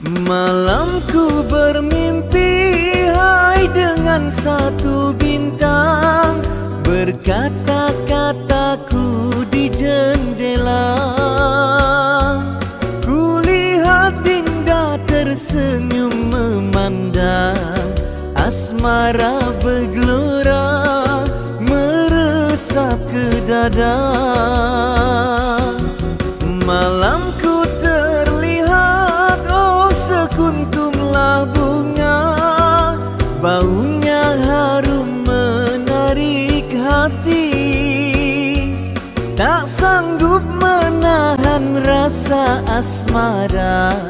Malamku bermimpi hai dengan satu bintang, berkata-kataku di jendela. Kulihat Dinda tersenyum memandang, asmara bergelora meresap ke dada. Malamku terlihat sekuntumlah bunga, baunya harum menarik hati. Tak sanggup menahan rasa asmara,